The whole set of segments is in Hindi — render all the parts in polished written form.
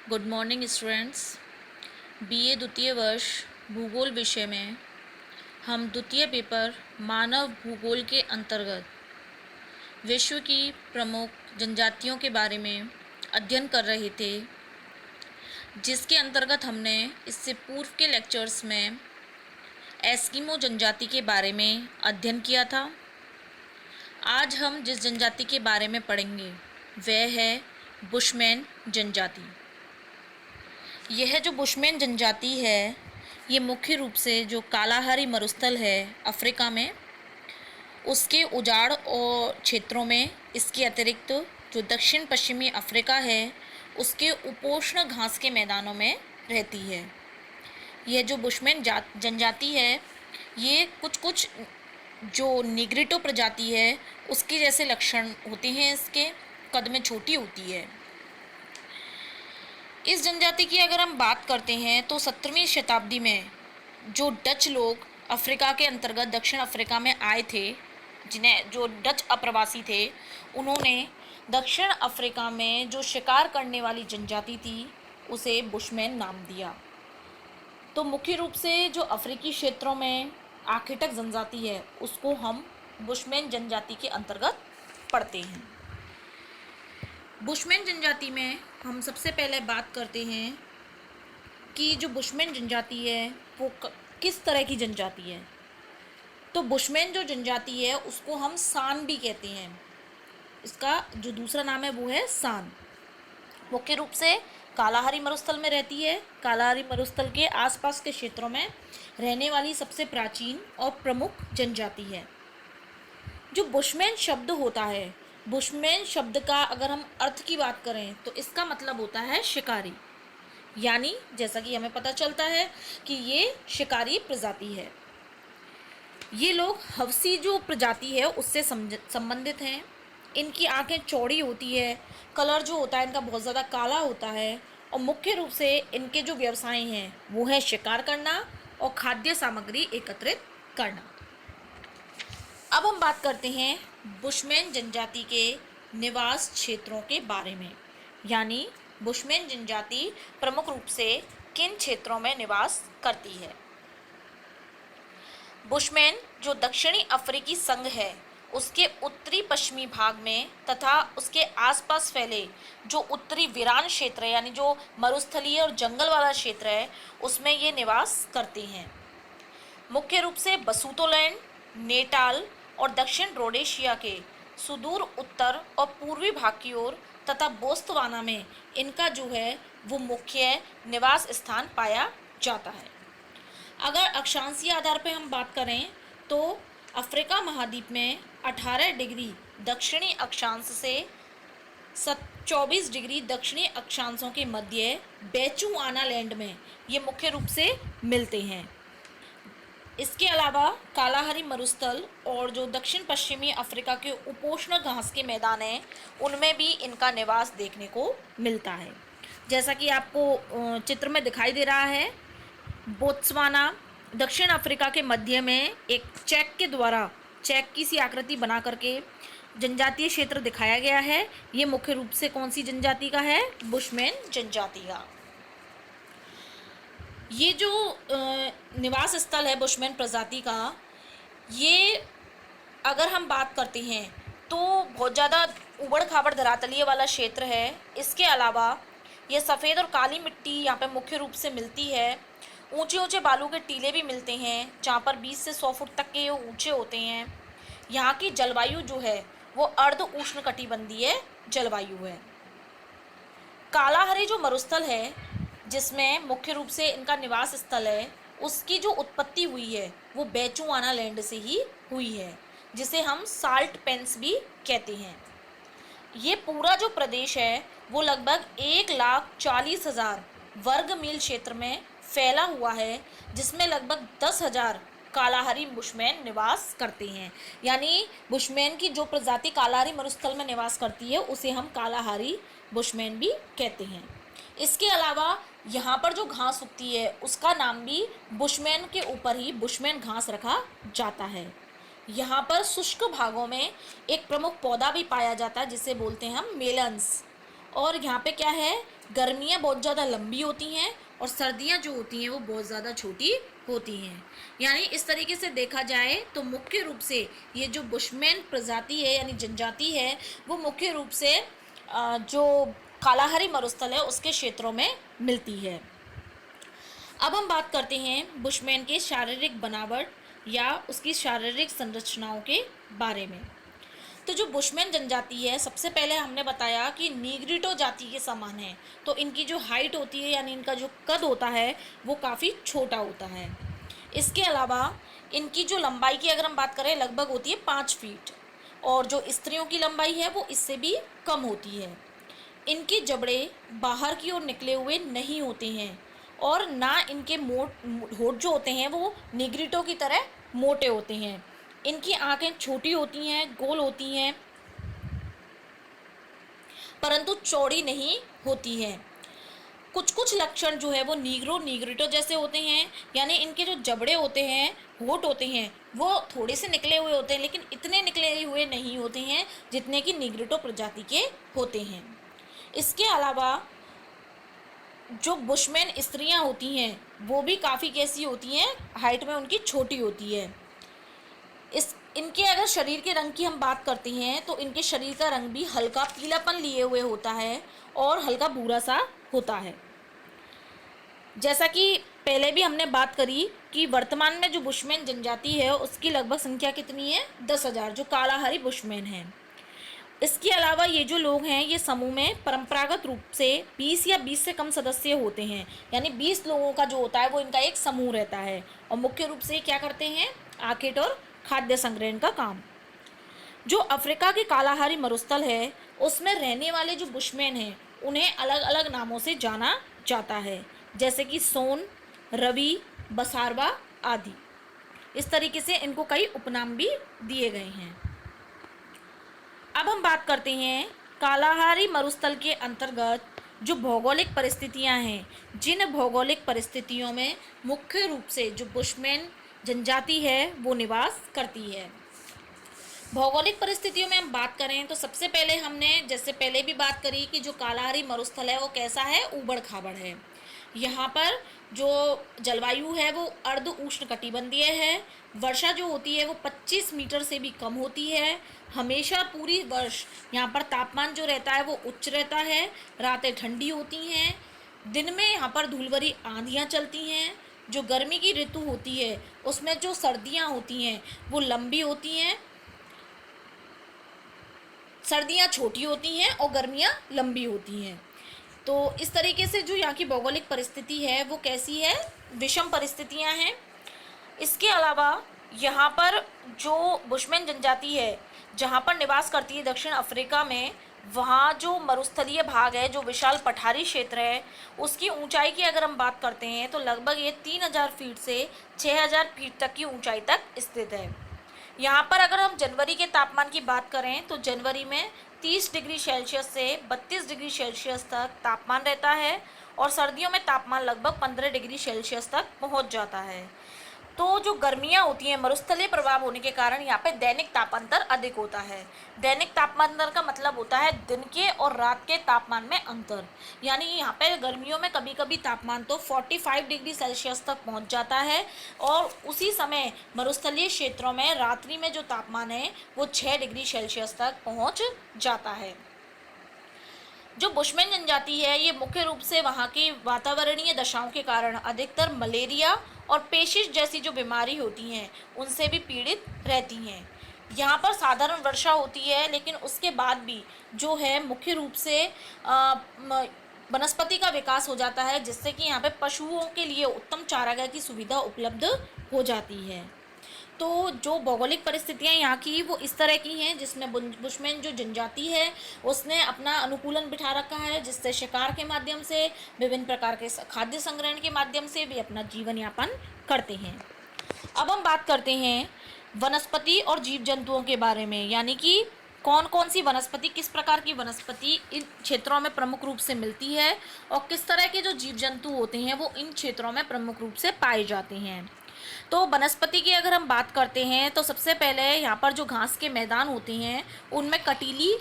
Good morning students. बीए द्वितीय वर्ष भूगोल विषय में हम द्वितीय पेपर मानव भूगोल के अंतर्गत विश्व की प्रमुख जनजातियों के बारे में अध्ययन कर रहे थे, जिसके अंतर्गत हमने इससे पूर्व के लेक्चर्स में एस्किमो जनजाति के बारे में अध्ययन किया था। आज हम जिस जनजाति के बारे में पढ़ेंगे वह है बुशमैन जनजाति। यह जो बुशमैन जनजाति है, ये मुख्य रूप से जो कालाहारी मरुस्थल है अफ्रीका में, उसके उजाड़ और क्षेत्रों में, इसके अतिरिक्त जो दक्षिण पश्चिमी अफ्रीका है उसके उपोष्ण घास के मैदानों में रहती है। यह जो बुशमैन जनजाति है, ये कुछ जो निग्रिटो प्रजाति है उसके जैसे लक्षण होते हैं, इसके कद में छोटी होती है। इस जनजाति की अगर हम बात करते हैं तो 17वीं शताब्दी में जो डच लोग अफ्रीका के अंतर्गत दक्षिण अफ्रीका में आए थे, जिन्हें जो डच अप्रवासी थे, उन्होंने दक्षिण अफ्रीका में जो शिकार करने वाली जनजाति थी उसे बुशमैन नाम दिया। तो मुख्य रूप से जो अफ्रीकी क्षेत्रों में आर्किटक जनजाति है उसको हम बुशमैन जनजाति के अंतर्गत पढ़ते हैं। बुशमैन जनजाति में हम सबसे पहले बात करते हैं कि जो बुशमैन जनजाति है वो किस तरह की जनजाति है। तो बुशमैन जो जनजाति है उसको हम सान भी कहते हैं। इसका जो दूसरा नाम है वो है सान। मुख्य रूप से कालाहारी मरुस्थल में रहती है। कालाहारी मरुस्थल के आसपास के क्षेत्रों में रहने वाली सबसे प्राचीन और प्रमुख जनजाति है। जो बुशमैन शब्द होता है, बुशमैन शब्द का अगर हम अर्थ की बात करें तो इसका मतलब होता है शिकारी, यानी जैसा कि हमें पता चलता है कि ये शिकारी प्रजाति है। ये लोग हवसी जो प्रजाति है उससे संबंधित हैं। इनकी आंखें चौड़ी होती है, कलर जो होता है इनका बहुत ज़्यादा काला होता है, और मुख्य रूप से इनके जो व्यवसाय हैं वो है शिकार करना और खाद्य सामग्री एकत्रित करना। अब हम बात करते हैं बुशमैन जनजाति के निवास क्षेत्रों के बारे में, यानी बुशमैन जनजाति प्रमुख रूप से किन क्षेत्रों में निवास करती है। बुशमैन जो दक्षिणी अफ्रीकी संघ है उसके उत्तरी पश्चिमी भाग में तथा उसके आसपास फैले जो उत्तरी वीरान क्षेत्र है, यानी जो मरुस्थलीय और जंगल वाला क्षेत्र है, उसमें ये निवास करते हैं। मुख्य रूप से बसूतोलैंड, नेटाल और दक्षिण रोडेशिया के सुदूर उत्तर और पूर्वी भाग की ओर तथा बोत्सवाना में इनका जो है वो मुख्य निवास स्थान पाया जाता है। अगर अक्षांशीय आधार पर हम बात करें तो अफ्रीका महाद्वीप में 18 डिग्री दक्षिणी अक्षांश से 24 डिग्री दक्षिणी अक्षांशों के मध्य बेचुआना लैंड में ये मुख्य रूप से मिलते हैं। इसके अलावा कालाहारी मरुस्थल और जो दक्षिण पश्चिमी अफ्रीका के उपोष्ण घास के मैदान हैं उनमें भी इनका निवास देखने को मिलता है। जैसा कि आपको चित्र में दिखाई दे रहा है, बोत्सवाना दक्षिण अफ्रीका के मध्य में एक चेक के द्वारा चेक की सी आकृति बना करके जनजातीय क्षेत्र दिखाया गया है। ये मुख्य रूप से कौन सी जनजाति का है? बुशमैन जनजाति का। ये जो निवास स्थल है बुशमैन प्रजाति का, ये अगर हम बात करते हैं तो बहुत ज़्यादा उबड़ खाबड़ धरातलीय वाला क्षेत्र है। इसके अलावा ये सफ़ेद और काली मिट्टी यहाँ पे मुख्य रूप से मिलती है। ऊंचे ऊंचे बालू के टीले भी मिलते हैं जहाँ पर 20 से 100 फुट तक के ऊंचे होते हैं। यहाँ की जलवायु जो है वो अर्ध उष्णकटिबंधीय जलवायु है। कालाहारी जो मरुस्थल है जिसमें मुख्य रूप से इनका निवास स्थल है, उसकी जो उत्पत्ति हुई है वो बेचुआना लैंड से ही हुई है, जिसे हम साल्ट पेन्स भी कहते हैं। ये पूरा जो प्रदेश है वो लगभग 1,40,000 वर्ग मील क्षेत्र में फैला हुआ है, जिसमें लगभग 10,000 कालाहारी बुशमैन निवास करते हैं। यानी बुशमैन की जो प्रजाति कालाहारी मरुस्थल में निवास करती है उसे हम कालाहारी बुशमैन भी कहते हैं। इसके अलावा यहाँ पर जो घास उगती है उसका नाम भी बुशमैन के ऊपर ही बुशमैन घास रखा जाता है। यहाँ पर शुष्क भागों में एक प्रमुख पौधा भी पाया जाता है जिसे बोलते हैं हम मेलन्स, और यहाँ पे क्या है, गर्मियाँ बहुत ज़्यादा लंबी होती हैं और सर्दियाँ जो होती हैं वो बहुत ज़्यादा छोटी होती हैं। यानी इस तरीके से देखा जाए तो मुख्य रूप से ये जो बुशमैन प्रजाति है यानी जनजाति है, वो मुख्य रूप से जो कालाहारी मरुस्थल है उसके क्षेत्रों में मिलती है। अब हम बात करते हैं बुशमैन के शारीरिक बनावट या उसकी शारीरिक संरचनाओं के बारे में। तो जो बुशमैन जनजाति है, सबसे पहले हमने बताया कि नीग्रिटो जाति के समान है। तो इनकी जो हाइट होती है यानी इनका जो कद होता है वो काफ़ी छोटा होता है। इसके अलावा इनकी जो लंबाई की अगर हम बात करें लगभग होती है 5 फीट, और जो स्त्रियों की लंबाई है वो इससे भी कम होती है। इनके जबड़े बाहर की ओर निकले हुए नहीं होते हैं और ना इनके होंठ जो होते हैं वो निग्रिटो की तरह मोटे होते हैं। इनकी आंखें छोटी होती हैं, गोल होती हैं, परंतु चौड़ी नहीं होती हैं। कुछ कुछ लक्षण जो है वो नीग्रिटो जैसे होते हैं, यानी इनके जो जबड़े होते हैं, होंठ होते हैं, वो थोड़े से निकले हुए होते हैं, लेकिन इतने निकले हुए नहीं होते हैं जितने कि नीग्रिटो प्रजाति के होते हैं। इसके अलावा जो बुशमैन स्त्रियां होती हैं वो भी काफ़ी कैसी होती हैं, हाइट में उनकी छोटी होती है। इनके अगर शरीर के रंग की हम बात करते हैं तो इनके शरीर का रंग भी हल्का पीलापन लिए हुए होता है और हल्का भूरा सा होता है। जैसा कि पहले भी हमने बात करी कि वर्तमान में जो बुशमैन जनजाति है उसकी लगभग संख्या कितनी है, 10,000 जो कालाहारी बुशमैन हैं। इसके अलावा ये जो लोग हैं ये समूह में परंपरागत रूप से 20 या 20 से कम सदस्य होते हैं, यानी 20 लोगों का जो होता है वो इनका एक समूह रहता है और मुख्य रूप से क्या करते हैं, आखेट और खाद्य संग्रहण का काम। जो अफ्रीका के कालाहारी मरुस्थल है उसमें रहने वाले जो बुशमैन हैं उन्हें अलग अलग नामों से जाना जाता है, जैसे कि सोन, रवि, बसारवा आदि। इस तरीके से इनको कई उपनाम भी दिए गए हैं। अब हम बात करते हैं कालाहारी मरुस्थल के अंतर्गत जो भौगोलिक परिस्थितियां हैं, जिन भौगोलिक परिस्थितियों में मुख्य रूप से जो बुशमैन जनजाति है वो निवास करती है। भौगोलिक परिस्थितियों में हम बात करें तो सबसे पहले हमने जैसे पहले भी बात करी कि जो कालाहारी मरुस्थल है वो कैसा है, ऊबड़ खाबड़ है। यहाँ पर जो जलवायु है वो अर्ध उष्णकटिबंधीय है। वर्षा जो होती है वो 25 मीटर से भी कम होती है। हमेशा पूरी वर्ष यहाँ पर तापमान जो रहता है वो उच्च रहता है। रातें ठंडी होती हैं, दिन में यहाँ पर धूल भरी आंधियाँ चलती हैं। जो गर्मी की ऋतु होती है उसमें जो सर्दियाँ होती हैं वो लंबी होती हैं, सर्दियाँ छोटी होती हैं और गर्मियाँ लंबी होती हैं। तो इस तरीके से जो यहाँ की भौगोलिक परिस्थिति है वो कैसी है, विषम परिस्थितियाँ हैं। इसके अलावा यहाँ पर जो बुशमैन जनजाति है जहाँ पर निवास करती है दक्षिण अफ्रीका में, वहाँ जो मरुस्थलीय भाग है, जो विशाल पठारी क्षेत्र है, उसकी ऊंचाई की अगर हम बात करते हैं तो लगभग ये 3,000 फीट से 6,000 फीट तक की ऊंचाई तक स्थित है। यहाँ पर अगर हम जनवरी के तापमान की बात करें तो जनवरी में 30 डिग्री सेल्सियस से 32 डिग्री सेल्सियस तक तापमान रहता है और सर्दियों में तापमान लगभग 15 डिग्री सेल्सियस तक पहुँच जाता है। तो जो गर्मियाँ होती हैं मरुस्थलीय प्रभाव होने के कारण यहाँ पे दैनिक तापांतर अधिक होता है। दैनिक तापांतर का मतलब होता है दिन के और रात के तापमान में अंतर। यानी यहाँ पे गर्मियों में कभी कभी तापमान तो 45 डिग्री सेल्सियस तक पहुँच जाता है और उसी समय मरुस्थलीय क्षेत्रों में रात्रि में जो तापमान है वो 6 डिग्री सेल्सियस तक पहुँच जाता है। जो बुशमैन जनजाति है ये मुख्य रूप से वहाँ की वातावरणीय दशाओं के कारण अधिकतर मलेरिया और पेशिश जैसी जो बीमारी होती हैं उनसे भी पीड़ित रहती हैं। यहाँ पर साधारण वर्षा होती है, लेकिन उसके बाद भी जो है मुख्य रूप से वनस्पति का विकास हो जाता है, जिससे कि यहाँ पे पशुओं के लिए उत्तम चारागाह की सुविधा उपलब्ध हो जाती है। तो जो भौगोलिक परिस्थितियाँ यहाँ की वो इस तरह की हैं, जिसमें बुशमैन जो जनजाति है उसने अपना अनुकूलन बिठा रखा है, जिससे शिकार के माध्यम से, विभिन्न प्रकार के खाद्य संग्रहण के माध्यम से वे अपना जीवन यापन करते हैं। अब हम बात करते हैं वनस्पति और जीव जंतुओं के बारे में, यानी कि कौन कौन सी वनस्पति, किस प्रकार की वनस्पति इन क्षेत्रों में प्रमुख रूप से मिलती है और किस तरह के जो जीव जंतु होते हैं वो इन क्षेत्रों में प्रमुख रूप से पाए जाते हैं। तो वनस्पति की अगर हम बात करते हैं तो सबसे पहले यहाँ पर जो घास के मैदान होते हैं उनमें कटीली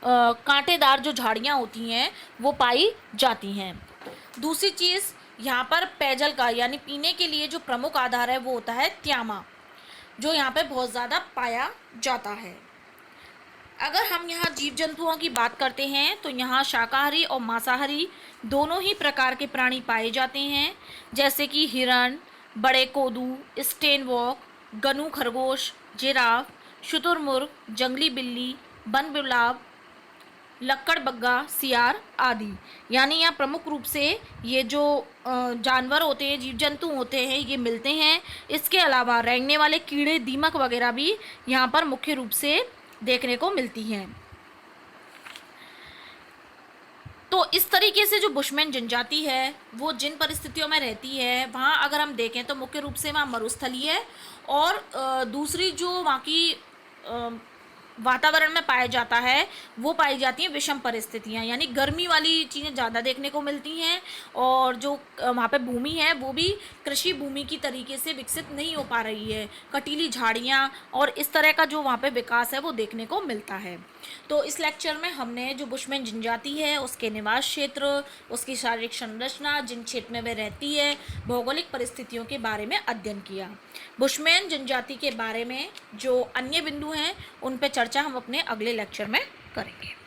कांटेदार जो झाड़ियाँ होती हैं वो पाई जाती हैं। दूसरी चीज़ यहाँ पर पेयजल का यानी पीने के लिए जो प्रमुख आधार है वो होता है त्यामा, जो यहाँ पे बहुत ज़्यादा पाया जाता है। अगर हम यहाँ जीव जंतुओं की बात करते हैं तो यहाँ शाकाहारी और मांसाहारी दोनों ही प्रकार के प्राणी पाए जाते हैं, जैसे कि हिरण, बड़े कोदू, स्टेनवॉक, गनू खरगोश, जिराफ, शुतुरमुर्ग, जंगली बिल्ली, वन बिलाव, लक्कड़बग्गा, सियार आदि। यानी यहाँ प्रमुख रूप से ये जो जानवर होते हैं, जीव जंतु होते हैं, ये मिलते हैं। इसके अलावा रेंगने वाले कीड़े, दीमक वगैरह भी यहाँ पर मुख्य रूप से देखने को मिलती हैं। तो इस तरीके से जो बुशमैन जनजाति है वो जिन परिस्थितियों में रहती है वहाँ अगर हम देखें तो मुख्य रूप से वहाँ मरुस्थलीय है, और दूसरी जो वहाँ की वातावरण में पाया जाता है वो पाई जाती हैं विषम परिस्थितियाँ, यानी गर्मी वाली चीज़ें ज़्यादा देखने को मिलती हैं, और जो वहाँ पे भूमि है वो भी कृषि भूमि की तरीके से विकसित नहीं हो पा रही है। कटीली झाड़ियाँ और इस तरह का जो वहाँ पे विकास है वो देखने को मिलता है। तो इस लेक्चर में हमने जो बुशमैन जनजाति है उसके निवास क्षेत्र, उसकी शारीरिक संरचना, जिन क्षेत्र में वह रहती है, भौगोलिक परिस्थितियों के बारे में अध्ययन किया। बुशमैन जनजाति के बारे में जो अन्य बिंदु हैं उन पर चर्चा हम अपने अगले लेक्चर में करेंगे।